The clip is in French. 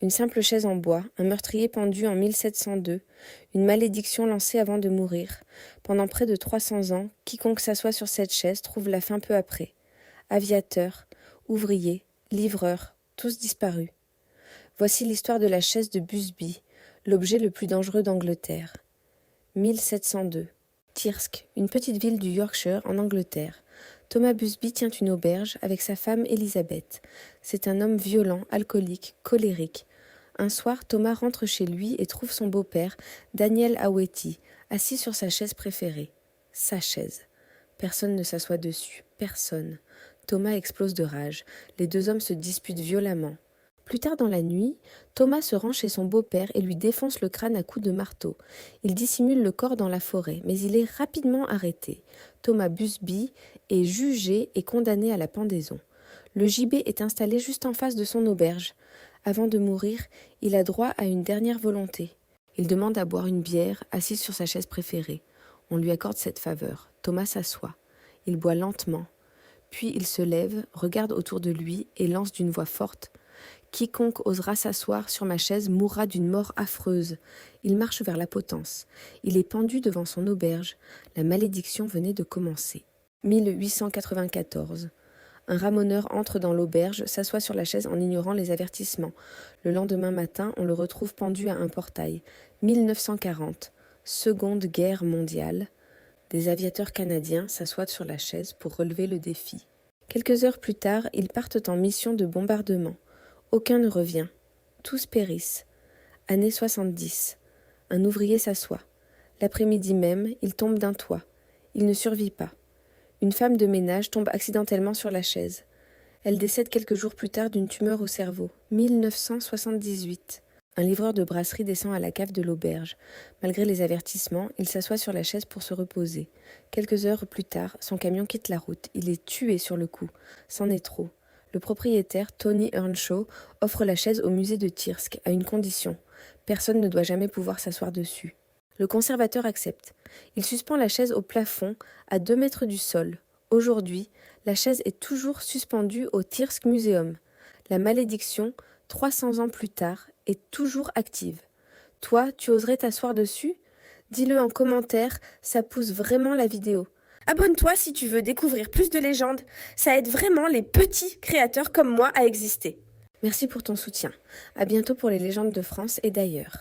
Une simple chaise en bois, un meurtrier pendu en 1702, une malédiction lancée avant de mourir. Pendant près de 300 ans, quiconque s'assoit sur cette chaise trouve la fin peu après. Aviateurs, ouvriers, livreurs, tous disparus. Voici l'histoire de la chaise de Busby, l'objet le plus dangereux d'Angleterre. 1702. Thirsk, une petite ville du Yorkshire en Angleterre. Thomas Busby tient une auberge avec sa femme Elizabeth. C'est un homme violent, alcoolique, colérique. Un soir, Thomas rentre chez lui et trouve son beau-père, Daniel Hawetty, assis sur sa chaise préférée. Sa chaise. Personne ne s'assoit dessus. Personne. Thomas explose de rage. Les deux hommes se disputent violemment. Plus tard dans la nuit, Thomas se rend chez son beau-père et lui défonce le crâne à coups de marteau. Il dissimule le corps dans la forêt, mais il est rapidement arrêté. Thomas Busby est jugé et condamné à la pendaison. Le gibet est installé juste en face de son auberge. Avant de mourir, il a droit à une dernière volonté. Il demande à boire une bière, assis sur sa chaise préférée. On lui accorde cette faveur. Thomas s'assoit. Il boit lentement. Puis il se lève, regarde autour de lui et lance d'une voix forte: « Quiconque osera s'asseoir sur ma chaise mourra d'une mort affreuse. » Il marche vers la potence. Il est pendu devant son auberge. La malédiction venait de commencer. 1894. Un ramoneur entre dans l'auberge, s'assoit sur la chaise en ignorant les avertissements. Le lendemain matin, on le retrouve pendu à un portail. 1940. Seconde Guerre mondiale. Des aviateurs canadiens s'assoient sur la chaise pour relever le défi. Quelques heures plus tard, ils partent en mission de bombardement. Aucun ne revient. Tous périssent. Année 70. Un ouvrier s'assoit. L'après-midi même, il tombe d'un toit. Il ne survit pas. Une femme de ménage tombe accidentellement sur la chaise. Elle décède quelques jours plus tard d'une tumeur au cerveau. 1978. Un livreur de brasserie descend à la cave de l'auberge. Malgré les avertissements, il s'assoit sur la chaise pour se reposer. Quelques heures plus tard, son camion quitte la route. Il est tué sur le coup. C'en est trop. Le propriétaire, Tony Earnshaw, offre la chaise au musée de Thirsk, à une condition. Personne ne doit jamais pouvoir s'asseoir dessus. Le conservateur accepte. Il suspend la chaise au plafond, à 2 mètres du sol. Aujourd'hui, la chaise est toujours suspendue au Thirsk Museum. La malédiction, 300 ans plus tard, est toujours active. Toi, tu oserais t'asseoir dessus ? Dis-le en commentaire, ça pousse vraiment la vidéo. Abonne-toi si tu veux découvrir plus de légendes. Ça aide vraiment les petits créateurs comme moi à exister. Merci pour ton soutien. À bientôt pour les légendes de France et d'ailleurs.